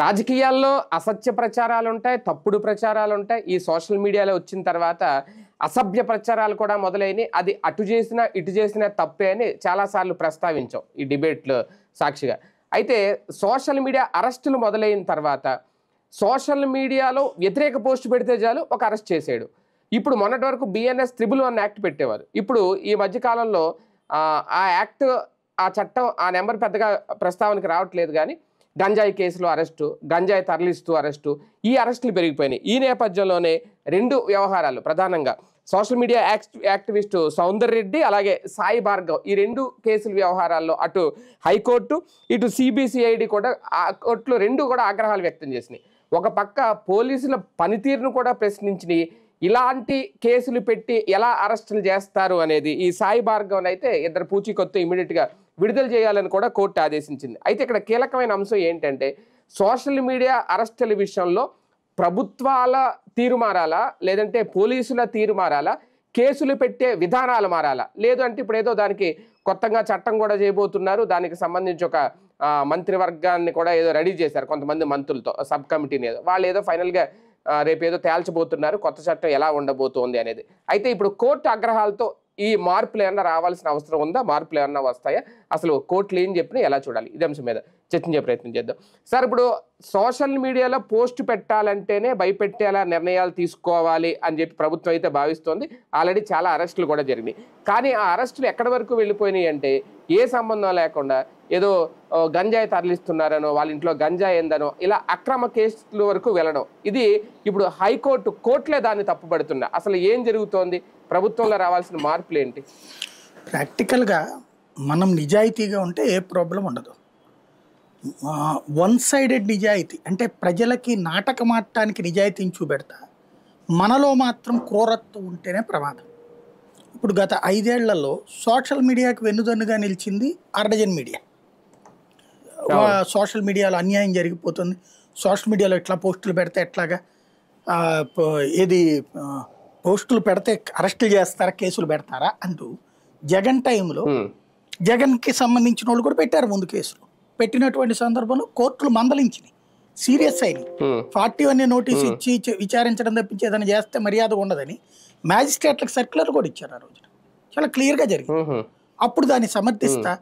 రాజకీయాల్లో అసత్య ప్రచారాలు ఉంటాయి, తప్పుడు ప్రచారాలు ఉంటాయి. ఈ సోషల్ మీడియాలో వచ్చిన తర్వాత అసభ్య ప్రచారాలు కూడా మొదలైనవి. అది అటు చేసినా ఇటు చేసినా తప్పే అని చాలాసార్లు ప్రస్తావించాం ఈ డిబేట్లో సాక్షిగా. అయితే సోషల్ మీడియా అరెస్టులు మొదలైన తర్వాత సోషల్ మీడియాలో వ్యతిరేక పోస్ట్ పెడితే చాలు ఒక అరెస్ట్ చేసాడు. ఇప్పుడు మొన్నటి వరకు BNS 111 యాక్ట్ పెట్టేవారు. ఇప్పుడు ఈ మధ్యకాలంలో ఆ యాక్ట్, ఆ చట్టం, ఆ నెంబర్ పెద్దగా ప్రస్తావనకి రావట్లేదు. కానీ గంజాయి కేసులో అరెస్టు, గంజాయి తరలిస్తూ అరెస్టు, ఈ అరెస్టులు పెరిగిపోయినాయి. ఈ నేపథ్యంలోనే రెండు వ్యవహారాలు ప్రధానంగా social media activist Soundar Reddy అలాగే సాయి భార్గవ్, ఈ రెండు కేసుల వ్యవహారాల్లో అటు హైకోర్టు ఇటు CBCID కూడా కోర్టులు రెండు కూడా ఆగ్రహాలు వ్యక్తం చేసినాయి. ఒక పక్క పోలీసుల పనితీరును కూడా ప్రశ్నించినాయి. ఇలాంటి కేసులు పెట్టి ఎలా అరెస్టులు చేస్తారు అనేది ఈ సాయి భార్గవ్ అయితే ఇద్దరు పూచీకత్తు ఇమీడియట్గా విడుదల చేయాలని కూడా కోర్టు ఆదేశించింది. అయితే ఇక్కడ కీలకమైన అంశం ఏంటంటే సోషల్ మీడియా అరెస్టుల విషయంలో ప్రభుత్వాల తీరు మారాలా, లేదంటే పోలీసుల తీరు మారాలా, కేసులు పెట్టే విధానాలు మారాలా, లేదు అంటే ఇప్పుడు ఏదో దానికి కొత్తగా చట్టం కూడా చేయబోతున్నారు. దానికి సంబంధించి ఒక మంత్రివర్గాన్ని కూడా ఏదో రెడీ చేశారు కొంతమంది మంత్రులతో, సబ్ కమిటీని. ఏదో వాళ్ళు ఏదో ఫైనల్గా రేపు ఏదో తేల్చబోతున్నారు కొత్త చట్టం ఎలా ఉండబోతోంది అనేది. అయితే ఇప్పుడు కోర్టు ఆగ్రహాలతో ఈ మార్పులు ఏమన్నా రావాల్సిన అవసరం ఉందా, మార్పులు ఏమన్నా వస్తాయా, అసలు కోర్టులు ఏం చెప్పినా ఎలా చూడాలి, ఇదే అంశం మీద చర్చించే ప్రయత్నం చేద్దాం. సార్, ఇప్పుడు సోషల్ మీడియాలో పోస్ట్ పెట్టాలంటేనే భయపెట్టేలా నిర్ణయాలు తీసుకోవాలి అని చెప్పి ప్రభుత్వం అయితే భావిస్తోంది. ఆల్రెడీ చాలా అరెస్టులు కూడా జరిగినాయి. కానీ ఆ అరెస్టులు ఎక్కడి వరకు వెళ్ళిపోయినాయి అంటే ఏ సంబంధం లేకుండా ఏదో గంజాయి తరలిస్తున్నారనో, వాళ్ళ ఇంట్లో గంజాయి ఏందనో, ఇలా అక్రమ కేసుల వరకు వెళ్ళడం. ఇది ఇప్పుడు కోర్టులే దాన్ని తప్పుపడుతున్నా. అసలు ఏం జరుగుతోంది, ప్రభుత్వంలో రావాల్సిన మార్పులు ఏంటి? ప్రాక్టికల్గా మనం నిజాయితీగా ఉంటే ఏ ప్రాబ్లం ఉండదు. వన్ సైడెడ్ నిజాయితీ అంటే ప్రజలకి నాటకం ఆడటానికి నిజాయితీని చూపెడతా, మనలో మాత్రం క్రూరత్వం ఉంటేనే ప్రమాదం. ఇప్పుడు గత 5 ఏళ్లలో సోషల్ మీడియాకి వెన్నుదన్నుగా నిలిచింది అర్ధజన్ మీడియా. సోషల్ మీడియాలో అన్యాయం జరిగిపోతుంది, సోషల్ మీడియాలో ఇట్లా పోస్టులు పెడితే ఎట్లాగా, ఏది పోస్టులు పెడితే అరెస్టులు చేస్తారా, కేసులు పెడతారా అంటూ జగన్ టైంలో జగన్కి సంబంధించిన వాళ్ళు కూడా పెట్టారు ముందు కేసులు. పెట్టినటువంటి సందర్భంలో కోర్టులు మందలించినాయి, సీరియస్ అయినాయి. 41 నోటీసు ఇచ్చి విచారించడం తప్పించి ఏదైనా చేస్తే మర్యాద ఉండదని మ్యాజిస్ట్రేట్లకు సర్క్యులర్ కూడా ఇచ్చారు. ఆ రోజున చాలా క్లియర్గా జరిగింది. అప్పుడు దాన్ని సమర్థిస్తా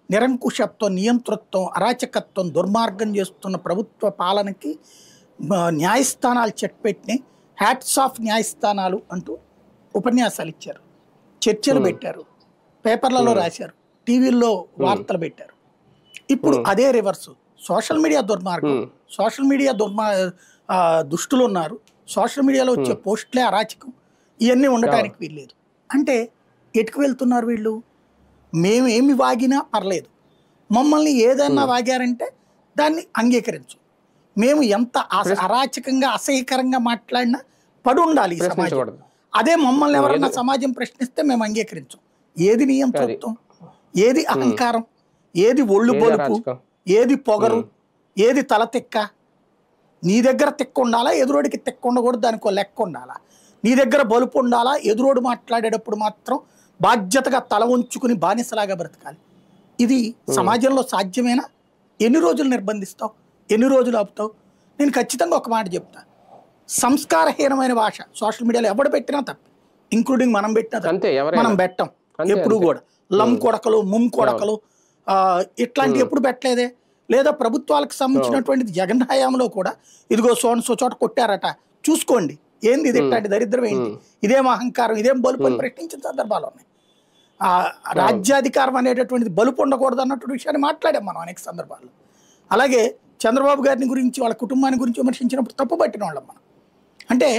నిరంకుశత్వం, నియంతృత్వం, అరాచకత్వం, దుర్మార్గం చేస్తున్న ప్రభుత్వ పాలనకి న్యాయస్థానాలు చెక్ పెట్టినాయి. హ్యాట్స్ ఆఫ్ న్యాయస్థానాలు అంటూ ఉపన్యాసాలు ఇచ్చారు, చర్చలు పెట్టారు, పేపర్లలో రాశారు, టీవీల్లో వార్తలు పెట్టారు. ఇప్పుడు అదే రివర్సు. సోషల్ మీడియా దుర్మార్గం, సోషల్ మీడియా దుష్టులు ఉన్నారు, సోషల్ మీడియాలో వచ్చే పోస్టులే అరాచకం, ఇవన్నీ ఉండటానికి వీల్లేదు అంటే ఎటుకు వెళ్తున్నారు వీళ్ళు? మేము ఏమి వాగినా పర్లేదు, మమ్మల్ని ఏదన్నా వాగారంటే దాన్ని అంగీకరించు, మేము ఎంత అరాచకంగా అసహ్యకరంగా మాట్లాడినా పడి ఉండాలి ఈ సమాజం. అదే మమ్మల్ని ఎవరన్నా సమాజం ప్రశ్నిస్తే మేము అంగీకరించం. ఏది నియంతృత్వం, ఏది అహంకారం, ఏది ఒళ్ళు బొలుపు, ఏది పొగరు, ఏది తల తిక్క? నీ దగ్గర తిక్క ఉండాలా, ఎదురోడికి తిక్క ఉండకూడదు, దానికి లెక్క ఉండాలా? నీ దగ్గర బలుపు ఉండాలా, ఎదురోడు మాట్లాడేటప్పుడు మాత్రం బాధ్యతగా తల ఉంచుకుని బానిసలాగా బ్రతకాలి. ఇది సమాజంలో సాధ్యమేనా? ఎన్ని రోజులు నిర్బంధిస్తావు, ఎన్ని రోజులు ఆపుతావు? నేను ఖచ్చితంగా ఒక మాట చెప్తా, సంస్కారహీనమైన భాష సోషల్ మీడియాలో ఎవడు పెట్టినా తప్ప, ఇంక్లూడింగ్ మనం పెట్టినా తప్ప. మనం పెట్టం ఎప్పుడు కూడా. లమ్ కొడకలు, ముమ్ కొడకలు ఇట్లాంటి ఎప్పుడు పెట్టలేదే. లేదా ప్రభుత్వాలకు సంబంధించినటువంటిది జగన్ హయాంలో కూడా ఇదిగో సో చోట కొట్టారట చూసుకోండి, ఏంది ఇది, ఇట్లాంటి దరిద్రం ఏంటి, ఇదేం అహంకారం, ఇదేం బలుపు అని ప్రశ్నించిన సందర్భాలు ఉన్నాయి. రాజ్యాధికారం అనేటటువంటిది బలుపు ఉండకూడదు అన్నటువంటి విషయాన్ని మాట్లాడాం మనం అనేక సందర్భాల్లో. అలాగే చంద్రబాబు గారిని గురించి, వాళ్ళ కుటుంబాన్ని గురించి విమర్శించినప్పుడు తప్పు పట్టిన వాళ్ళం మనం. అంటే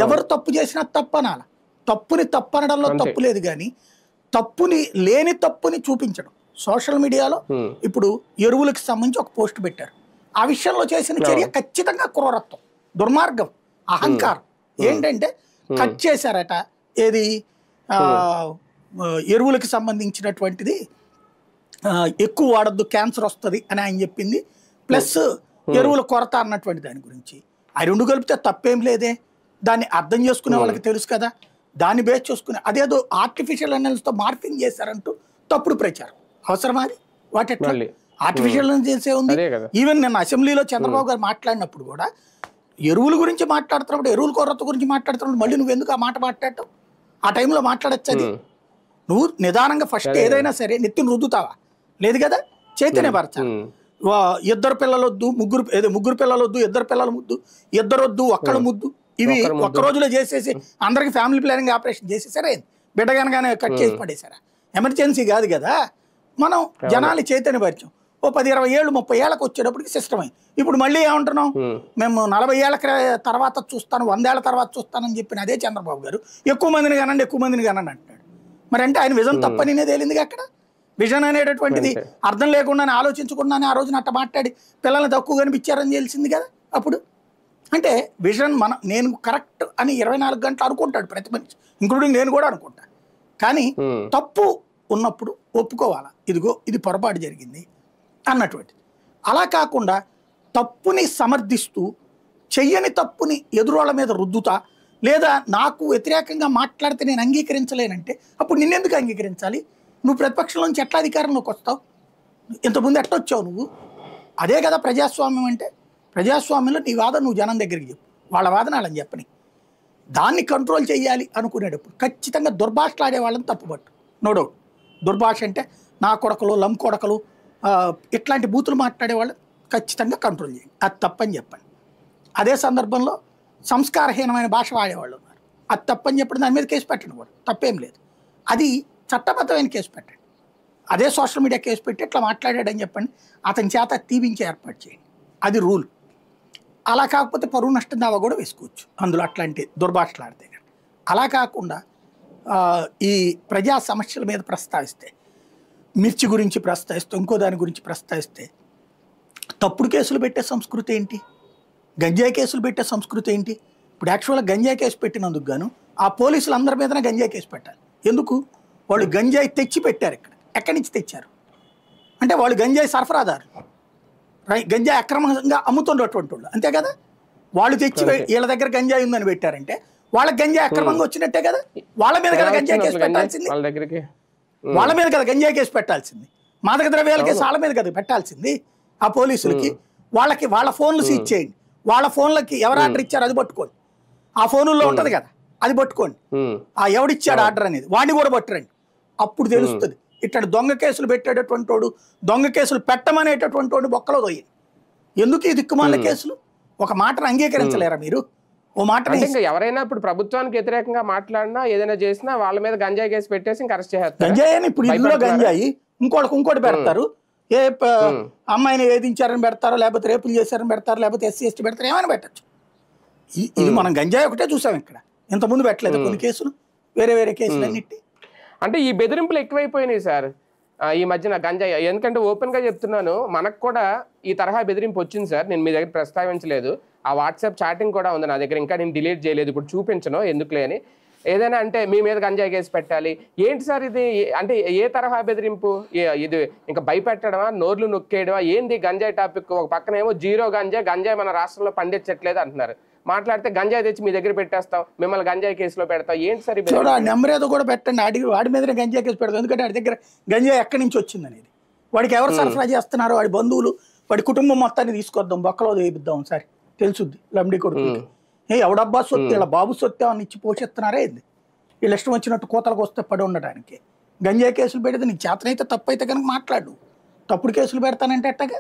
ఎవరు తప్పు చేసినా తప్పు అనాల, తప్పుని తప్పు అనడంలో తప్పు లేదు, కానీ తప్పుని లేని తప్పుని చూపించడం. సోషల్ మీడియాలో ఇప్పుడు ఎరువులకు సంబంధించి ఒక పోస్ట్ పెట్టారు, ఆ విషయంలో చేసిన చర్య ఖచ్చితంగా క్రూరత్వం, దుర్మార్గం, అహంకారం. ఏంటంటే కట్ చేశారట, ఏది ఎరువులకు సంబంధించినటువంటిది ఎక్కువ వాడద్దు, క్యాన్సర్ వస్తుంది అని ఆయన చెప్పింది, ప్లస్ ఎరువుల కొరత అన్నటువంటి దాని గురించి. ఆ రెండు కలిపితే తప్పేం లేదే, దాన్ని అర్థం చేసుకునే వాళ్ళకి తెలుసు కదా, దాన్ని బేస్ చేసుకుని అదేదో ఆర్టిఫిషియల్ అనలిస్తో మార్పింగ్ చేశారంటూ తప్పుడు ప్రచారం. అవసరమా అది? వాటి ఆర్టిఫిషియల్ ఇంటెలిజెన్సే ఉంది. అదే కదా. ఈవెన్ నిన్న అసెంబ్లీలో చంద్రబాబు గారు మాట్లాడినప్పుడు కూడా ఎరువుల గురించి మాట్లాడుతున్నప్పుడు, ఎరువుల కొరత గురించి మాట్లాడుతున్నప్పుడు మళ్ళీ నువ్వు ఎందుకు ఆ మాట మాట్లాడటం? ఆ టైంలో మాట్లాడచ్చు. అది నువ్వు నిదానంగా ఫస్ట్ ఏదైనా సరే నెత్తిని రుద్దుతావా? లేదు కదా, చైతన్యపరచాలి. ఇద్దరు పిల్లలొద్దు, ముగ్గురు పిల్లలొద్దు, ఇద్దరు పిల్లలు ముద్దు, ఇద్దరొద్దు ఒక్కడు ముద్దు, ఇవి ఒక్క రోజులో చేసేసి అందరికి ఫ్యామిలీ ప్లానింగ్ ఆపరేషన్ చేసేసారా? బిడ్డగానగానే కట్ చేసి పడేశారా? ఎమర్జెన్సీ కాదు కదా. మనం జనాలు చైతన్యపరిచాం. ఓ 10-20 ఏళ్ళు 30 ఏళ్ళకి వచ్చేటప్పటికి సిస్టమ్ అయింది. ఇప్పుడు మళ్ళీ ఏమంటున్నాం, మేము 40 ఏళ్ళ తర్వాత చూస్తాను, 100 ఏళ్ళ తర్వాత చూస్తానని చెప్పిన అదే చంద్రబాబు గారు ఎక్కువ మందిని కానండి అంటున్నాడు. మరి అంటే ఆయన విజన్ తప్పనినే తేలిందిగా. అక్కడ విజన్ అనేటటువంటిది అర్థం లేకుండానే ఆలోచించకుండానే ఆ రోజున అట్ట మాట్లాడి పిల్లల్ని తక్కువ కనిపించారని తెలిసింది కదా. అప్పుడు అంటే విజన్ నేను కరెక్ట్ అని 24 గంటలు అనుకుంటాడు ప్రతి మనిషి, ఇంక్లూడింగ్ నేను కూడా అనుకుంటా. కానీ తప్పు ఉన్నప్పుడు ఒప్పుకోవాలా, ఇదిగో ఇది పొరపాటు జరిగింది అన్నటువంటిది. అలా కాకుండా తప్పుని సమర్థిస్తూ చెయ్యని తప్పుని ఎదురోళ్ళ మీద రుద్దుతా, లేదా నాకు వ్యతిరేకంగా మాట్లాడితే నేను అంగీకరించలేనంటే అప్పుడు నిన్నెందుకు అంగీకరించాలి? నువ్వు ప్రతిపక్షం నుంచి ఎట్లా అధికారంలోకి వస్తావు? ఇంతకుముందు ఎట్టొచ్చావు నువ్వు? అదే కదా ప్రజాస్వామ్యం అంటే. ప్రజాస్వామ్యంలో నీ వాదన నువ్వు జనం దగ్గరికి చెప్పు, వాళ్ళ వాదన వాళ్ళని చెప్పని. దాన్ని కంట్రోల్ చేయాలి అనుకునేటప్పుడు ఖచ్చితంగా దుర్భాషలాడే వాళ్ళని తప్పుపట్టు, నో డౌట్. దుర్భాష అంటే నా కొడకలు, లం కొడకలు, ఇట్లాంటి బూతులు మాట్లాడే వాళ్ళు ఖచ్చితంగా కంట్రోల్ చేయండి, అది తప్పని చెప్పండి. అదే సందర్భంలో సంస్కారహీనమైన భాష వాడేవాళ్ళు ఉన్నారు, అది తప్పని చెప్పడం, దాని మీద కేసు పెట్టండి కూడా, తప్పేం లేదు. అది చట్టబద్ధమైన కేసు పెట్టండి. అదే సోషల్ మీడియా కేసు పెట్టి ఇట్లా మాట్లాడాడని చెప్పండి, అతని చేత తీపించి ఏర్పాటు చేయండి, అది రూల్. అలా కాకపోతే పరువు నష్టం దావా కూడా వేసుకోవచ్చు అందులో, అట్లాంటి దుర్భాషలాడితే. అలా కాకుండా ఈ ప్రజా సమస్యల మీద ప్రస్తావిస్తే, మిర్చి గురించి ప్రస్తావిస్తే, ఇంకో దాని గురించి ప్రస్తావిస్తే తప్పుడు కేసులు పెట్టే సంస్కృతి ఏంటి? గంజాయి కేసులు పెట్టే సంస్కృతి ఏంటి? ఇప్పుడు యాక్చువల్గా గంజాయి కేసు పెట్టినందుకు గాను ఆ పోలీసులు అందరి మీదనే గంజాయి కేసు పెట్టాలి. ఎందుకు? వాళ్ళు గంజాయి తెచ్చి పెట్టారు. ఇక్కడ ఎక్కడి నుంచి తెచ్చారు అంటే వాళ్ళు గంజాయి సరఫరాదారులు, గంజాయి అక్రమంగా అమ్ముతున్నటువంటి వాళ్ళు, అంతే కదా. వాళ్ళు తెచ్చి వీళ్ళ దగ్గర గంజాయి ఉందని పెట్టారంటే వాళ్ళకి గంజాయి అక్రమంగా వచ్చినట్టే కదా. వాళ్ళ మీద కదా గంజాయి కేసు పెట్టాల్సింది, వాళ్ళ మీద కదా గంజాయి కేసు పెట్టాల్సింది. మాదక ద్రవ్యాల కేసు వాళ్ళ మీద కదా పెట్టాల్సింది. ఆ పోలీసులకి వాళ్ళకి వాళ్ళ ఫోన్లు సీజ్ చేయండి, వాళ్ళ ఫోన్లకి ఎవరు ఆర్డర్ ఇచ్చారు అది పట్టుకోండి, ఆ ఫోనుల్లో ఉంటది కదా అది పట్టుకోండి, ఆ ఎవడిచ్చాడు ఆర్డర్ అనేది వాడిని కూడా పట్టురండి. అప్పుడు తెలుస్తుంది ఇట్లా దొంగ కేసులు పెట్టేటటువంటి వాడు, దొంగ కేసులు పెట్టమనేటటువంటి వాడు బొక్కలో దొయ్యి. ఎందుకు ఈ దిక్కుమాల కేసులు? ఒక మాటను అంగీకరించలేరా మీరు? ఓ మాట ఎవరైనా ఇప్పుడు ప్రభుత్వానికి వ్యతిరేకంగా మాట్లాడినా ఏదైనా చేసినా వాళ్ళ మీద గంజాయి కేసు పెట్టేసి ఇంకా అరెస్ట్ చేస్తారు. గంజాయి అని ఇప్పుడు ఇందులో గంజాయి ఇంకోటి పెడతారు, ఏ అమ్మాయిని వేధించారని పెడతారో, లేకపోతే రేపులు చేశారని పెడతారు, లేకపోతే SC ST పెడతారు, ఏమైనా పెట్టచ్చు. ఇది మనం గంజాయి ఒకటే చూసాం ఇక్కడ, ఇంతకుముందు పెట్టలేదు కొన్ని కేసులు, వేరే కేసులు అన్నిటి. అంటే ఈ బెదిరింపులు ఎక్కువైపోయినాయి సార్ ఈ మధ్యన గంజాయి. ఎందుకంటే ఓపెన్ గా చెప్తున్నాను, మనకు కూడా ఈ తరహా బెదిరింపు వచ్చింది సార్. నేను మీ దగ్గర ప్రస్తావించలేదు, ఆ వాట్సాప్ చాటింగ్ కూడా ఉంది నా దగ్గర, ఇంకా నేను డిలీట్ చేయలేదు, ఇప్పుడు చూపించను ఎందుకులే అని. ఏదైనా అంటే మీ మీద గంజాయి కేసు పెట్టాలి ఏంటి సార్ ఇది? అంటే ఏ తరహా బెదిరింపు ఇది? ఇంకా భయపెట్టడమా, నోర్లు నొక్కేయడమా ఏంది గంజాయి టాపిక్? ఒక పక్కనేమో జీరో గంజాయి మన రాష్ట్రంలో పండించట్లేదు అంటున్నారు, మాట్లాడితే గంజాయి తెచ్చి మీ దగ్గర పెట్టేస్తాం, మిమ్మల్ని గంజాయి కేసులో పెడతాం, ఏంటి సార్? నెంబర్ ఏదో కూడా పెట్టండి, వాడి మీదనే గంజాయి కేసు పెడతాం. ఎందుకంటే వాడి దగ్గర గంజాయి ఎక్కడి నుంచి వచ్చింది అనేది, వాడికి ఎవరు సరఫరా చేస్తున్నారు, వాడి బంధువులు, వాడి కుటుంబం మొత్తాన్ని తీసుకొద్దాం, బొక్కలో వేయిద్దాం సార్, తెలుసుద్ది లంబడి కొడుకు. ఎవడబ్బా సొత్తు, ఇలా బాబు సొత్తు అని ఇచ్చి పోషిస్తున్నారే ఏంది? వీళ్ళు ఇష్టం వచ్చినట్టు కోతలకు వస్తే పడి ఉండడానికి గంజాయి కేసులు పెడితే నీకు చేతనైతే తప్పు అయితే కనుక మాట్లాడు. తప్పుడు కేసులు పెడతానంటే ఎట్టగా,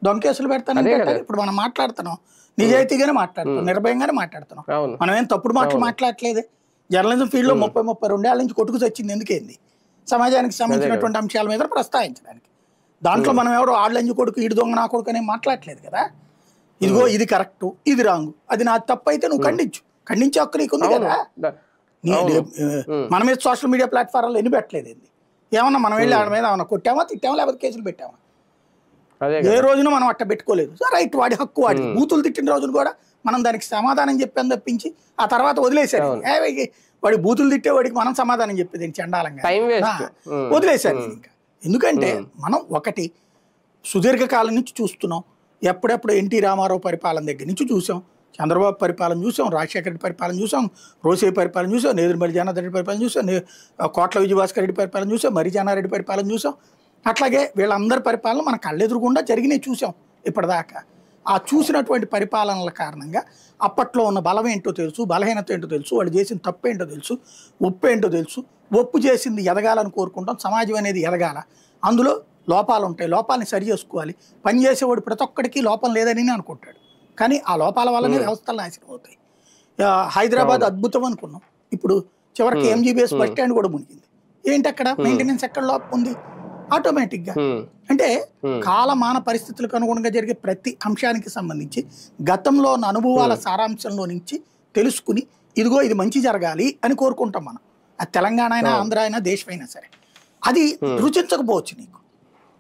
దొంగ కేసులు పెడతానంటే ఎట్టగా? ఇప్పుడు మనం మాట్లాడుతున్నాం నిజాయితీగానే మాట్లాడుతున్నాం, నిర్భయంగానే మాట్లాడుతున్నాం, మనం ఏం తప్పుడు మాటలు మాట్లాడట్లేదు. జర్నలిజం ఫీల్డ్ లో 30-32 ఏళ్ళ నుంచి కొట్టుకు వచ్చింది ఎందుకేంది? సమాజానికి సంబంధించినటువంటి అంశాల మీద ప్రస్తావించడానికి. దాంట్లో మనం ఎవరో ఆళ్ళంజు కొడుకు, ఈడు దొంగ నా కొడుకు అని మాట్లాడలేదు కదా. ఇదిగో ఇది కరెక్ట్, ఇది రాంగు, అది నా తప్పు అయితే నువ్వు ఖండించే హక్కు నీకు ఉంది కదా. మన మీద సోషల్ మీడియా ప్లాట్ఫామ్లో ఎన్ని పెట్టలేదు ఏంది? ఏమన్నా మనం వెళ్ళి ఆడ మీద ఏమన్నా కొట్టామా, తిట్టామా, లేకపోతే కేసులు పెట్టామా? ఏ రోజున మనం అట్ట పెట్టుకోలేదు. రైట్, వాడి హక్కు, వాడి బూతులు తిట్టిన రోజున కూడా మనం దానికి సమాధానం చెప్పాను తప్పించి ఆ తర్వాత వదిలేశారు. వాడి బూతులు తిట్టేవాడికి మనం సమాధానం చెప్పేది చండాలంగా వదిలేశారు. ఇంకా ఎందుకంటే మనం ఒకటి సుదీర్ఘకాలం నుంచి చూస్తున్నాం, ఎప్పుడెప్పుడు ఎన్టీ రామారావు పరిపాలన దగ్గర నుంచి చూసాం, చంద్రబాబు పరిపాలన చూసాం, రాజశేఖర రెడ్డి పరిపాలన చూసాం, రోసే పరిపాలన చూసాం, నేదురుమల్లి జనార్దన్ రెడ్డి పరిపాలన చూసాం, కోట్ల విజయభాస్కర్ రెడ్డి పరిపాలన చూసాం, మరి జానారెడ్డి పరిపాలన చూసాం. అట్లాగే వీళ్ళందరి పరిపాలన మన కళ్ళెదురుగుండా జరిగినాయి చూసాం ఇప్పటిదాకా. ఆ చూసినటువంటి పరిపాలనల కారణంగా అప్పట్లో ఉన్న బలం ఏంటో తెలుసు, బలహీనత ఏంటో తెలుసు, వాళ్ళు చేసిన తప్పు ఏంటో తెలుసు, ఒప్పు ఏంటో తెలుసు. ఒప్పు చేసింది ఎదగాలని కోరుకుంటాం, సమాజం అనేది ఎదగాల, అందులో లోపాలు ఉంటాయి, లోపాలని సరి చేసుకోవాలి. పనిచేసేవాడు ప్రతి ఒక్కడికి లోపం లేదని అనుకుంటాడు, కానీ ఆ లోపాల వల్లనే వ్యవస్థలు నాశనం అవుతాయి. హైదరాబాద్ అద్భుతం అనుకున్నాం, ఇప్పుడు చివరికి ఎంజీబీఎస్ బస్ స్టాండ్ కూడా మునిగింది. ఏంటి అక్కడ మెయింటెనెన్స్ ఎక్కడ లోపం ఉంది? ఆటోమేటిక్గా అంటే కాలమాన పరిస్థితులకు అనుగుణంగా జరిగే ప్రతి అంశానికి సంబంధించి గతంలో ఉన్న అనుభవాల సారాంశంలో నుంచి తెలుసుకుని ఇదిగో ఇది మంచి జరగాలి అని కోరుకుంటాం మనం. అది తెలంగాణ అయినా ఆంధ్ర అయినా దేశమైనా సరే. అది రుచించకపోవచ్చు నీకు,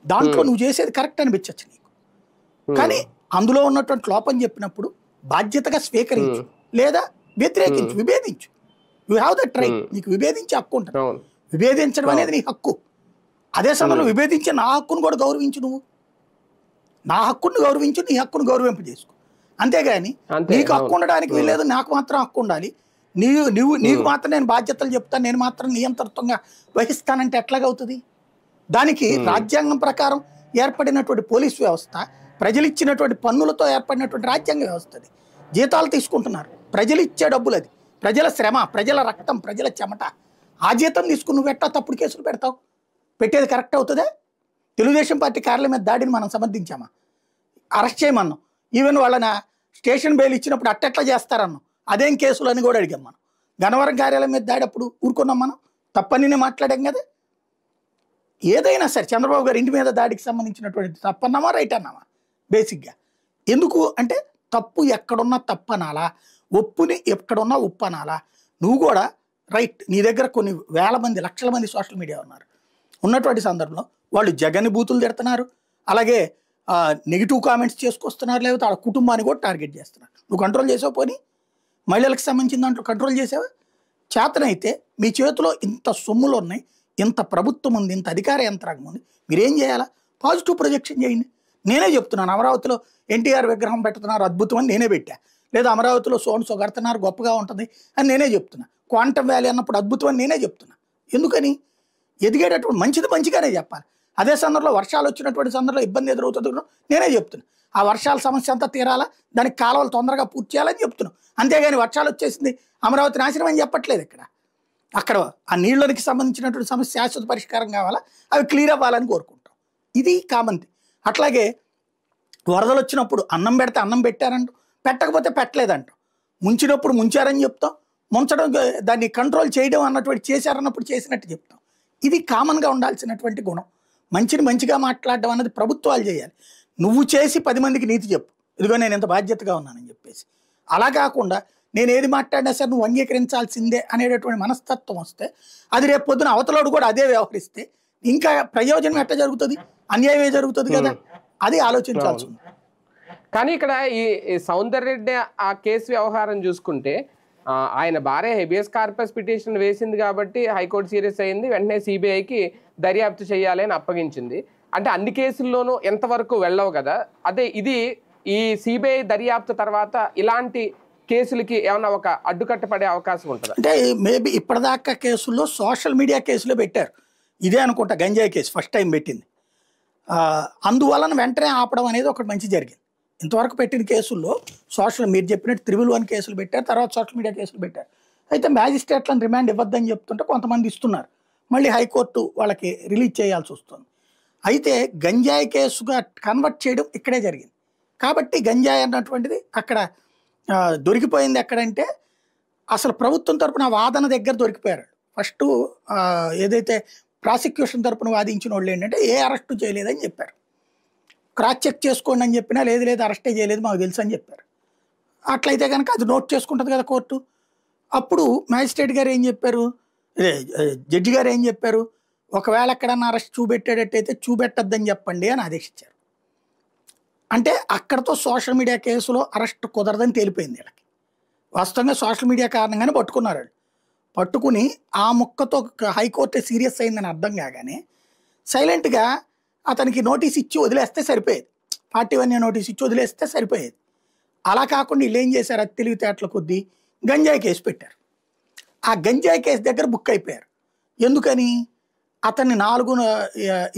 దాంట్లో నువ్వు చేసేది కరెక్ట్ అనిపించచ్చు నీకు, కానీ అందులో ఉన్నటువంటి లోపం చెప్పినప్పుడు బాధ్యతగా స్వీకరించు, లేదా వ్యతిరేకించు, విభేదించు. You have that right. నీకు విభేదించే హక్కు ఉంటుంది, విభేదించడం అనేది నీ హక్కు. అదే సమయంలో విభేదించి నా హక్కును కూడా గౌరవించు, నువ్వు నా హక్కును గౌరవించు, నీ హక్కును గౌరవింపు చేసుకో. అంతేగాని నీకు హక్కు ఉండడానికి వీల్లేదు, నాకు మాత్రం హక్కు ఉండాలి, నీకు మాత్రం నేను బాధ్యతలు చెప్తాను, నేను మాత్రం నియంతృత్వంగా వహిస్తానంటే ఎట్లాగవుతుంది? దానికి రాజ్యాంగం ప్రకారం ఏర్పడినటువంటి పోలీస్ వ్యవస్థ, ప్రజలు ఇచ్చినటువంటి పన్నులతో ఏర్పడినటువంటి రాజ్యాంగ వ్యవస్థ. అది జీతాలు తీసుకుంటున్నారు, ప్రజలు ఇచ్చే డబ్బులు, అది ప్రజల శ్రమ, ప్రజల రక్తం, ప్రజల చెమట. ఆ జీతం తీసుకుని నువ్వు ఎట్టా తప్పుడు కేసులు పెడతావు? పెట్టేది కరెక్ట్ అవుతుందే? తెలుగుదేశం పార్టీ కార్యాలయం మీద దాడిని మనం సమర్థించామా? అరెస్ట్ చేయమన్నాం, ఈవెన్ వాళ్ళని స్టేషన్ బెయిల్ ఇచ్చినప్పుడు అట్టెట్లా చేస్తారన్నాం, అదేం కేసులు అని కూడా అడిగాం మనం. గన్నవరం కార్యాలయం మీద దాడి అప్పుడు ఊరుకున్నాం మనం, తప్పని మాట్లాడాం కదా. ఏదైనా సరే చంద్రబాబు గారి ఇంటి మీద దాడికి సంబంధించినటువంటి తప్పన్నామా రైట్ అన్నామా? బేసిక్గా ఎందుకు అంటే తప్పు ఎక్కడున్నా తప్పనాలా, ఒప్పుని ఎక్కడున్నా ఉప్పు అనాలా. నువ్వు కూడా రైట్, నీ దగ్గర కొన్ని వేల మంది లక్షల మంది సోషల్ మీడియా ఉన్నారు, ఉన్నటువంటి సందర్భంలో వాళ్ళు జగన్ బూతులు తిడుతున్నారు, అలాగే నెగిటివ్ కామెంట్స్ చేసుకొస్తున్నారు, లేకపోతే వాళ్ళ కుటుంబాన్ని కూడా టార్గెట్ చేస్తున్నారు. నువ్వు కంట్రోల్ చేసావు? పోనీ మహిళలకు సంబంధించిన దాంట్లో కంట్రోల్ చేసావా? చేతనైతే మీ చేతిలో ఇంత సొమ్ములు ఉన్నాయి, ఇంత ప్రభుత్వం ఉంది, ఇంత అధికార యంత్రాంగం ఉంది, మీరేం చేయాలా? పాజిటివ్ ప్రొజెక్షన్ చేయండి. నేనే చెప్తున్నాను, అమరావతిలో ఎన్టీఆర్ విగ్రహం పెడుతున్నారు, అద్భుతం అని నేనే పెట్టా. లేదా అమరావతిలో సోన్సో కడుతున్నారు, గొప్పగా ఉంటుంది అని నేనే చెప్తున్నా. క్వాంటమ్ వ్యాలీ అన్నప్పుడు అద్భుతం అని నేనే చెప్తున్నా. ఎందుకని? ఎదిగేటటువంటి మంచిది మంచిగానే చెప్పాలి. అదే సందర్భంలో వర్షాలు వచ్చినటువంటి సందర్భంలో ఇబ్బంది ఎదురవుతుంది నేనే చెప్తున్నా. ఆ వర్షాల సమస్య అంతా తీరాలా, దానికి కాలువలు తొందరగా పూర్తి చేయాలని చెప్తున్నాం. అంతేగాని వర్షాలు వచ్చేసింది అమరావతి నాశనం అని చెప్పట్లేదు. అక్కడ ఆ నీళ్ళకి సంబంధించినటువంటి సమస్య శాశ్వత పరిష్కారం కావాలా, అవి క్లియర్ అవ్వాలని కోరుకుంటాం. ఇది కామన్. అట్లాగే వరదలు వచ్చినప్పుడు అన్నం పెడితే అన్నం పెట్టారంట, పెట్టకపోతే పెట్టలేదంటాం, ముంచినప్పుడు ముంచారని చెప్తాం, ముంచడం దాన్ని కంట్రోల్ చేయడం అన్నటువంటి చేశారన్నప్పుడు చేసినట్టు చెప్తాం. ఇది కామన్గా ఉండాల్సినటువంటి గుణం. మంచిని మంచిగా మాట్లాడడం అన్నది ప్రభుత్వాలు చేయాలి. నువ్వు చేసి 10 మందికి నీతి చెప్పు, ఇదిగో నేను ఎంత బాధ్యతగా ఉన్నానని చెప్పేసి. అలా కాకుండా నేను ఏది మాట్లాడినా సరే నువ్వు అంగీకరించాల్సిందే అనేటటువంటి మనస్తత్వం వస్తే, అది రేపు పొద్దున అవతలోడు కూడా అదే వ్యవహరిస్తే ఇంకా ప్రయోజనం ఎట్లా జరుగుతుంది? అన్యాయమే జరుగుతుంది కదా. అది ఆలోచించాల్సి ఉంది. కానీ ఇక్కడ ఈ సౌందర్రెడ్డి ఆ కేసు వ్యవహారం చూసుకుంటే, ఆయన భార్య హెబియస్ కార్పస్ పిటిషన్ వేసింది కాబట్టి హైకోర్టు సీరియస్ అయింది, వెంటనే సిబిఐకి దర్యాప్తు చేయాలి అని అప్పగించింది. అంటే అన్ని కేసుల్లోనూ ఎంతవరకు వెళ్ళవు కదా. అదే ఇది ఈ సిబిఐ దర్యాప్తు తర్వాత ఇలాంటి కేసులకి ఏమన్నా ఒక అడ్డుకట్ట పడే అవకాశం ఉంటుంది? అంటే మేబీ ఇప్పటిదాకా కేసుల్లో సోషల్ మీడియా కేసులో పెట్టారు. ఇదే అనుకుంటా గంజాయి కేసు ఫస్ట్ టైం పెట్టింది. అందువలన వెంటనే ఆపడం అనేది ఒకటి మంచి జరిగింది. ఇంతవరకు పెట్టిన కేసుల్లో మీరు చెప్పినట్టు 311 కేసులు పెట్టారు, తర్వాత సోషల్ మీడియా కేసులు పెట్టారు. అయితే మ్యాజిస్ట్రేట్లను రిమాండ్ ఇవ్వద్దని చెప్తుంటే కొంతమంది ఇస్తున్నారు, మళ్ళీ హైకోర్టు వాళ్ళకి రిలీజ్ చేయాల్సి వస్తుంది. అయితే గంజాయి కేసుగా కన్వర్ట్ చేయడం ఇక్కడే జరిగింది కాబట్టి గంజాయి అన్నటువంటిది అక్కడ దొరికిపోయింది. ఎక్కడంటే అసలు ప్రభుత్వం తరపున వాదన దగ్గర దొరికిపోయారు. ఫస్ట్ ఏదైతే ప్రాసిక్యూషన్ తరపున వాదించిన వాళ్ళు ఏంటంటే ఏ అరెస్టు చేయలేదని చెప్పారు. క్రాస్ చెక్ చేసుకోండి అని చెప్పినా లేదు అరెస్టే చేయలేదు మాకు తెలుసు అని చెప్పారు. అట్లయితే కనుక అది నోట్ చేసుకుంటుంది కదా కోర్టు. అప్పుడు మ్యాజిస్ట్రేట్ గారు ఏం చెప్పారు, జడ్జి గారు ఏం చెప్పారు, ఒకవేళ ఎక్కడన్నా అరెస్ట్ చూపెట్టేటట్టయితే చూపెట్టద్దని చెప్పండి అని ఆదేశించారు. అంటే అక్కడతో సోషల్ మీడియా కేసులో అరెస్ట్ కుదరదని తేలిపోయింది వీళ్ళకి. వాస్తవంగా సోషల్ మీడియా కారణంగానే పట్టుకున్నారు వాళ్ళు. పట్టుకుని ఆ ముక్కతో హైకోర్టు సీరియస్ అయిందని అర్థం కాగానే సైలెంట్గా అతనికి నోటీస్ ఇచ్చి వదిలేస్తే సరిపోయేది, పార్టీ వన్య నోటీస్ ఇచ్చి వదిలేస్తే సరిపోయేది. అలా కాకుండా వీళ్ళు ఏం చేశారు, అది తెలివితేటల కొద్దీ గంజాయి కేసు పెట్టారు. ఆ గంజాయి కేసు దగ్గర బుక్ అయిపోయారు. ఎందుకని? అతన్ని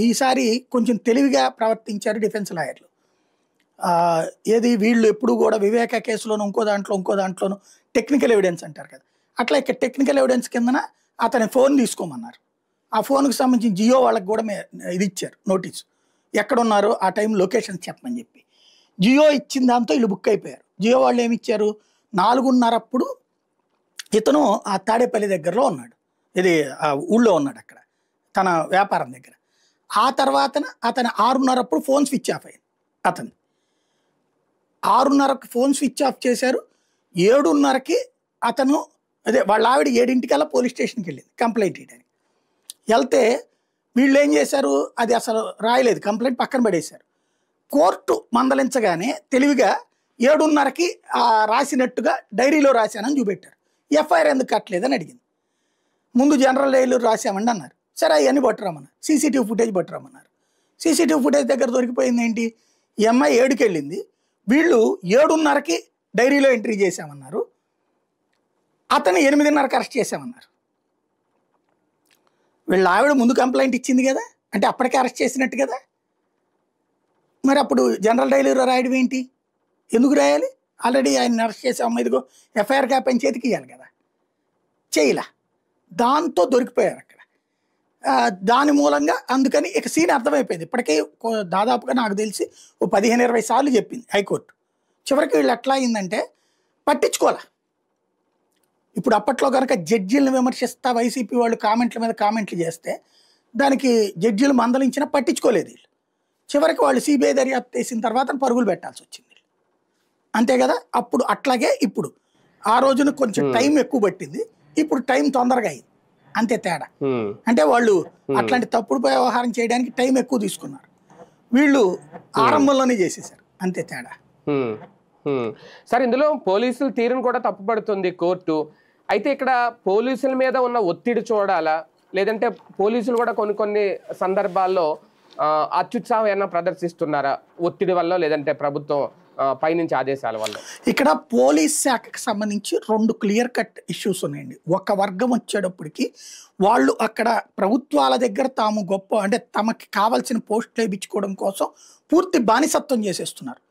ఈసారి కొంచెం తెలివిగా ప్రవర్తించారు డిఫెన్స్ లాయర్లు. ఏది వీళ్ళు ఎప్పుడు కూడా వివేక కేసులోను ఇంకో దాంట్లోనూ టెక్నికల్ ఎవిడెన్స్ అంటారు కదా, అట్లా ఇక్కడ టెక్నికల్ ఎవిడెన్స్ కిందన అతని ఫోన్ తీసుకోమన్నారు. ఆ ఫోన్కి సంబంధించి జియో వాళ్ళకి కూడా ఇది ఇచ్చారు నోటీసు, ఎక్కడున్నారో ఆ టైం లొకేషన్ చెప్పమని చెప్పి. జియో ఇచ్చిన దాంతో వీళ్ళు బుక్ అయిపోయారు. జియో వాళ్ళు ఏమి ఇచ్చారు, 4:30 అప్పుడు ఇతను ఆ తాడేపల్లి దగ్గరలో ఉన్నాడు, ఇది ఆ ఊళ్ళో ఉన్నాడు అక్కడ తన వ్యాపారం దగ్గర. ఆ తర్వాతన అతను 6:30 అప్పుడు ఫోన్ స్విచ్ ఆఫ్ అయింది. అతను 6:30కి ఫోన్ స్విచ్ ఆఫ్ చేశారు. 7:30కి అతను వాళ్ళ ఆవిడ 7:00కల్లా పోలీస్ స్టేషన్కి వెళ్ళింది కంప్లైంట్ ఇవ్వడానికి. వెళ్తే వీళ్ళు ఏం చేశారు, అది అసలు రాయలేదు, కంప్లైంట్ పక్కన పడేశారు. కోర్టు మందలించగానే తెలివిగా 7:30కి రాసినట్టుగా డైరీలో రాశానని చూపెట్టారు. ఎఫ్ఐఆర్ ఎందుకు కట్టలేదని అడిగింది. ముందు జనరల్ డైరీలో రాశామండి అన్నారు. సరే అవన్నీ పట్టురామన్నారు, సీసీటీవీ ఫుటేజ్ పట్టురామన్నారు. సీసీటీవీ ఫుటేజ్ దగ్గర దొరికిపోయింది ఏంటి, ఈ అమ్మాయి 7కి వెళ్ళింది, వీళ్ళు 7:30కి డైరీలో ఎంట్రీ చేశామన్నారు, అతను 8:30కి అరెస్ట్ చేశామన్నారు. వీళ్ళ ఆవిడ ముందు కంప్లైంట్ ఇచ్చింది కదా, అంటే అప్పటికే అరెస్ట్ చేసినట్టు కదా. మరి అప్పుడు జనరల్ డైరీలో రాయడం ఏంటి, ఎందుకు రాయాలి? ఆల్రెడీ ఆయన అరెస్ట్ చేసే అమ్మాయి ఇదిగో ఎఫ్ఐఆర్ కాపీ చేతికి ఇవ్వాలి కదా, చేయలా. దాంతో దొరికిపోయారు అక్కడ. దాని మూలంగా అందుకని ఇక సీన్ అర్థమైపోయింది. ఇప్పటికే దాదాపుగా నాకు తెలిసి 15-20 సార్లు చెప్పింది హైకోర్టు. చివరికి వీళ్ళు ఎట్లా అయిందంటే పట్టించుకోవాలా. ఇప్పుడు అప్పట్లో కనుక జడ్జీలను విమర్శిస్తా వైసీపీ వాళ్ళు కామెంట్ల మీద కామెంట్లు చేస్తే దానికి జడ్జీలు మందలించినా పట్టించుకోలేదు వీళ్ళు. చివరికి వాళ్ళు సిబిఐ దర్యాప్తు చేసిన తర్వాత పరుగులు పెట్టాల్సి వచ్చింది. అంతే కదా. అప్పుడు అట్లాగే ఇప్పుడు ఆ రోజున కొంచెం టైం ఎక్కువ పట్టింది, ఇప్పుడు టైం తొందరగా అయింది, అంతే తేడా. అంటే వాళ్ళు అట్లాంటి తప్పుడు వ్యవహారం చేయడానికి టైం ఎక్కువ తీసుకున్నారు, వీళ్ళు ఆరంభంలోనే చేసేసారు, అంతే తేడా. సార్ ఇందులో పోలీసుల తీరును కూడా తప్పుపడుతుంది కోర్టు. అయితే ఇక్కడ పోలీసుల మీద ఉన్న ఒత్తిడి చూడాలా, లేదంటే పోలీసులు కూడా కొన్ని సందర్భాల్లో అత్యుత్సాహం ఏమైనా ప్రదర్శిస్తున్నారా ఒత్తిడి వల్ల, లేదంటే ప్రభుత్వం పైనుంచి ఆదేశాల వల్ల? ఇక్కడ పోలీస్ శాఖకు సంబంధించి 2 క్లియర్ కట్ ఇష్యూస్ ఉన్నాయండి. ఒక వర్గం వచ్చేటప్పటికి వాళ్ళు అక్కడ ప్రభుత్వాల దగ్గర తాము గొప్ప, అంటే తమకి కావాల్సిన పోస్టులు వేయించుకోవడం కోసం పూర్తి బానిసత్వం చేసేస్తున్నారు.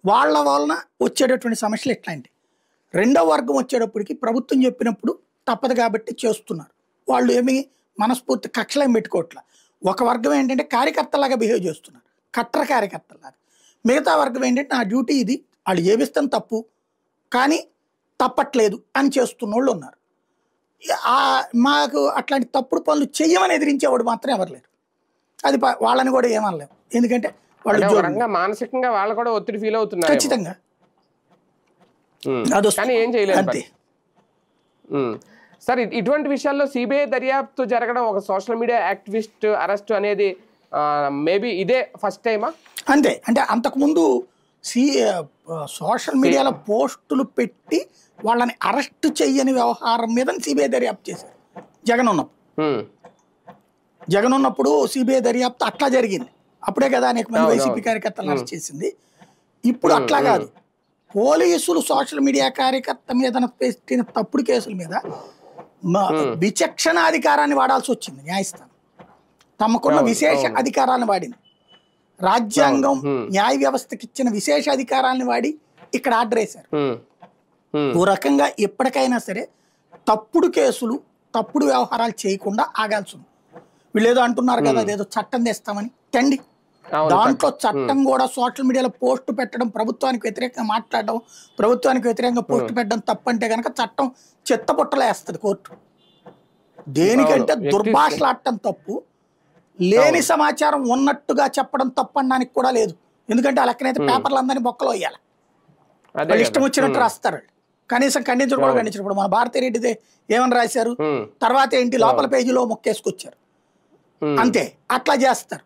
వాళ్ళ వలన వచ్చేటటువంటి సమస్యలు ఎట్లాంటి. రెండవ వర్గం వచ్చేటప్పటికి ప్రభుత్వం చెప్పినప్పుడు తప్పదు కాబట్టి చేస్తున్నారు. వాళ్ళు ఏమి మనస్ఫూర్తి కక్షలేం పెట్టుకోవట్లా. ఒక వర్గం ఏంటంటే కార్యకర్తలాగా బిహేవ్ చేస్తున్నారు, కట్టర్ కార్యకర్తలాగా. మిగతా వర్గం ఏంటంటే నా డ్యూటీ ఇది, వాళ్ళు ఏమిస్తాం తప్పు కానీ తప్పట్లేదు అని చేస్తున్న వాళ్ళు ఉన్నారు. మాకు అట్లాంటి తప్పుడు పనులు చెయ్యమని ఎదిరించేవాడు మాత్రం ఎవరు లేరు. అది వాళ్ళని కూడా ఏమనలేము, ఎందుకంటే వాళ్ళు మానసికంగా వాళ్ళు కూడా ఒత్తిడి ఫీల్ అవుతున్నారు ఖచ్చితంగా. కానీ ఏం చేయలేదు. సార్ ఇటువంటి విషయాల్లో సిబిఐ దర్యాప్తు జరగడం, ఒక సోషల్ మీడియా యాక్టివిస్ట్ అరెస్ట్ అనేది మేబీ ఇదే ఫస్ట్ టైమా? అంతే. అంటే అంతకుముందు సోషల్ మీడియాలో పోస్టులు పెట్టి వాళ్ళని అరెస్ట్ చెయ్యని వ్యవహారం మీద సిబిఐ దర్యాప్తు చేశారు జగన్ ఉన్నప్పుడు సిబిఐ దర్యాప్తు అట్లా జరిగింది. అప్పుడే కదా అనేక మంది వైసీపీ కార్యకర్తలను అరెస్ట్ చేసింది. ఇప్పుడు అట్లా కాదు, పోలీసులు సోషల్ మీడియా కార్యకర్త మీద పెట్టిన తప్పుడు కేసుల మీద విచక్షణాధికారాన్ని వాడాల్సి వచ్చింది. న్యాయస్థానం తమకున్న విశేష అధికారాలను వాడింది. రాజ్యాంగం న్యాయ వ్యవస్థకి ఇచ్చిన విశేష అధికారాలను వాడి ఇక్కడ ఆర్డర్ వేశారు. ఓ రకంగా ఎప్పటికైనా సరే తప్పుడు కేసులు, తప్పుడు వ్యవహారాలు చేయకుండా ఆగాల్సి ఉంది. వీళ్ళు ఏదో అంటున్నారు కదా, అదేదో చట్టం తెస్తామని, తెండి. దాంట్లో చట్టం కూడా సోషల్ మీడియాలో పోస్టు పెట్టడం, ప్రభుత్వానికి వ్యతిరేకంగా మాట్లాడడం, ప్రభుత్వానికి వ్యతిరేకంగా పోస్టు పెట్టడం తప్పంటే కనుక చట్టం చెత్తపుట్టలో వేస్తుంది కోర్టు. దేనికంటే దుర్భాషలాడటం తప్పు, లేని సమాచారం ఉన్నట్టుగా చెప్పడం తప్పనడానికి కూడా లేదు. ఎందుకంటే ఆ లెక్కనైతే పేపర్లు అందరినీ బొక్కలో వేయాలి, వాళ్ళు ఇష్టం వచ్చినట్టు రాస్తారు. కనీసం ఖండించడం కూడా ఖండించినప్పుడు మన భారతీ రెడ్డిదే ఏమని రాశారు, తర్వాత ఏంటి లోపల పేజీలో మొక్కేసుకొచ్చారు, అంతే. అట్లా చేస్తారు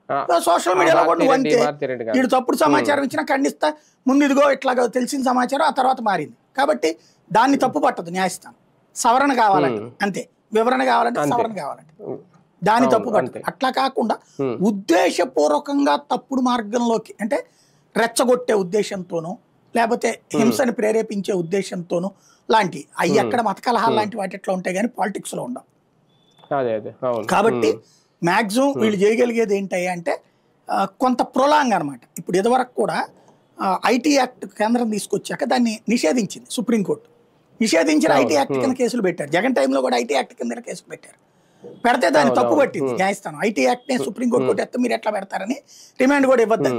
సోషల్ మీడియాలో కూడా. నువ్వు అంతే, వీడు తప్పుడు సమాచారం ఇచ్చినా ఖండిస్తా, ముందు ఇదిగో ఇట్లాగా తెలిసిన సమాచారం, ఆ తర్వాత మారింది కాబట్టి దాన్ని తప్పు పట్టదు న్యాయస్థానం. సవరణ కావాలంటే అంతే, వివరణ కావాలంటే సవరణ కావాలంటే దాన్ని తప్పు పట్టదు. అట్లా కాకుండా ఉద్దేశపూర్వకంగా తప్పుడు మార్గంలోకి, అంటే రెచ్చగొట్టే ఉద్దేశంతోనూ లేకపోతే హింసని ప్రేరేపించే ఉద్దేశంతోనూ లాంటి అవి ఎక్కడ మత కలహాలు లాంటి వాటి ఎట్లా ఉంటాయి కానీ పాలిటిక్స్ లో ఉండవు. కాబట్టి మ్యాక్సిమం వీళ్ళు చేయగలిగేది ఏంటి అంటే కొంత ప్రొలాంగ్ అనమాట. ఇప్పుడు ఇదివరకు కూడా ఐటీ యాక్ట్ కేంద్రం తీసుకొచ్చాక దాన్ని నిషేధించింది సుప్రీంకోర్టు. నిషేధించిన ఐటీ యాక్ట్ కింద కేసులు పెట్టారు. జగన్ టైంలో కూడా ఐటీ యాక్ట్ కింద కేసులు పెట్టారు. పెడితే దాన్ని తప్పు పట్టింది న్యాయస్థానం. ఐటీ యాక్ట్నే సుప్రీంకోర్టు కొట్టేస్తే మీరు ఎట్లా పెడతారని రిమాండ్ కూడా ఇవ్వద్దు.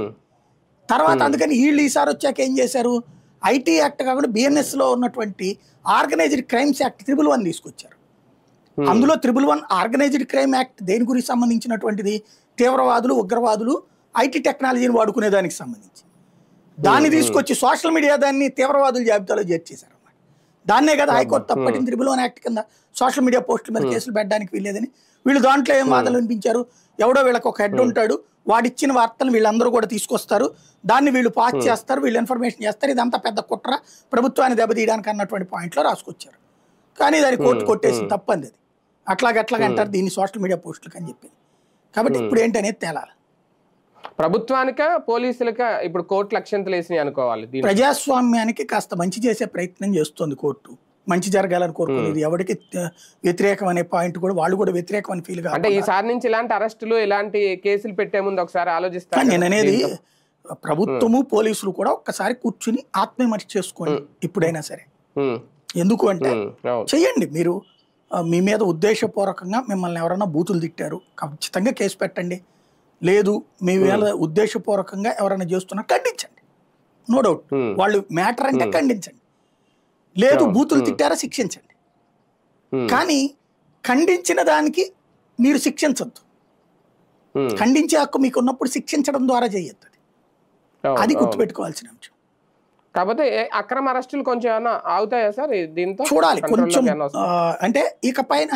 తర్వాత అందుకని వీళ్ళు ఈసారి వచ్చాక ఏం చేశారు, ఐటీ యాక్ట్ కాకుండా బిఎన్ఎస్లో ఉన్నటువంటి ఆర్గనైజ్డ్ క్రైమ్స్ యాక్ట్ 111 తీసుకొచ్చారు. అందులో 111 ఆర్గనైజ్డ్ క్రైమ్ యాక్ట్ దేని గురించి సంబంధించినటువంటిది, తీవ్రవాదులు ఉగ్రవాదులు ఐటీ టెక్నాలజీని వాడుకునే దానికి సంబంధించి. దాన్ని తీసుకొచ్చి సోషల్ మీడియా దాన్ని తీవ్రవాదుల జాబితాలో చేర్చేశారు. దాన్నే కదా హైకోర్టు తప్పట్టింది 111 యాక్ట్ కింద సోషల్ మీడియా పోస్టుల మీద కేసులు పెట్టడానికి వీల్లేదని. వీళ్ళు దాంట్లో ఏం వాదనలు వినిపించారు, ఎవడో వీళ్ళకి ఒక హెడ్ ఉంటాడు, వాడిచ్చిన వార్తలు వీళ్ళందరూ కూడా తీసుకొస్తారు, దాన్ని వీళ్ళు పాస్ చేస్తారు, వీళ్ళు ఇన్ఫర్మేషన్ చేస్తారు, ఇదంతా పెద్ద కుట్ర ప్రభుత్వాన్ని దెబ్బతీయడానికి అన్నటువంటి పాయింట్లో రాసుకొచ్చారు. కానీ దాన్ని కోర్టు కొట్టేసింది, తప్పంది అది. అట్లాగంటారు దీన్ని సోషల్ మీడియా పోస్టులకు అని చెప్పింది. కాబట్టి ఇప్పుడు ఏంటనేది తేలాలి. ప్రభుత్వానిక పోలీసులక ఇప్పుడు కోర్టు లక్ష్యంతలు వేసినాయి అనుకోవాలి. ప్రజాస్వామ్యానికి కాస్త మంచి చేసే ప్రయత్నం చేస్తుంది కోర్టు. మంచి జరగాలని కోరుకునేది, ఎవరికి వ్యతిరేకం అనే పాయింట్ కూడా వాళ్ళు కూడా వ్యతిరేకం అని ఫీల్ కాదు. అంటే ఈసారి నుంచి ఇలాంటి అరెస్టులు ఇలాంటి కేసులు పెట్టే ముందు ఒకసారి ఆలోచిస్తాను. నేను అనేది ప్రభుత్వము పోలీసులు కూడా ఒక్కసారి కూర్చుని ఆత్మవిమర్శ చేసుకోండి ఇప్పుడైనా సరే. ఎందుకు అంటే చెయ్యండి, మీరు మీ మీద ఉద్దేశపూర్వకంగా మిమ్మల్ని ఎవరైనా బూతులు తిట్టారు ఖచ్చితంగా కేసు పెట్టండి. లేదు మీ మీద ఉద్దేశపూర్వకంగా ఎవరైనా చేస్తున్నారు ఖండించండి, నో డౌట్. వాళ్ళు మ్యాటర్ అంటే ఖండించండి. లేదు బూతులు తిట్టారా శిక్షించండి. కానీ ఖండించిన దానికి మీరు శిక్షించద్దు. ఖండించే హక్కు మీకు ఉన్నప్పుడు శిక్షించడం ద్వారా చేయొద్దు. అది గుర్తుపెట్టుకోవాల్సిన అంశం. కాకపోతే అక్రమ అరెస్టులు కొంచెం ఏమైనా ఆగుతాయా సార్ దీంతో? చూడాలి కొంచెం. అంటే ఇక పైన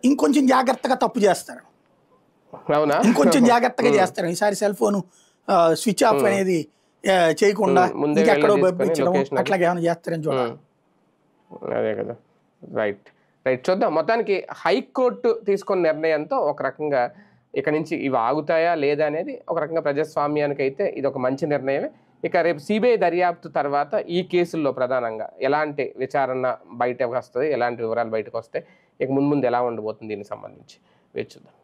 ఇంకొంచెం జాగ్రత్తగా తప్పు చేస్తారు, ఇంకొంచెం జాగ్రత్తగా చేస్తారు. ఈసారి సెల్ ఫోన్ స్విచ్ ఆఫ్ అనేది చేయకుండా ఇంకెక్కడో పంపించడం అట్లాగే ఏమైనా చేస్తారని చూడాలి. అదే కదా, రైట్ రైట్. చూద్దాం. మొత్తానికి హైకోర్టు తీసుకున్న నిర్ణయంతో ఒక రకంగా ఇక నుంచి ఇవి ఆగుతాయా లేదా అనేది ఒక రకంగా ప్రజాస్వామ్యానికి అయితే ఇది ఒక మంచి నిర్ణయమే. ఇక రేపు సిబిఐ దర్యాప్తు తర్వాత ఈ కేసుల్లో ప్రధానంగా ఎలాంటి విచారణ బయటకు వస్తుంది, ఎలాంటి వివరాలు బయటకు వస్తాయి, ఇక ముందు ఎలా ఉండబోతుంది దీనికి సంబంధించి వేచి చూద్దాం.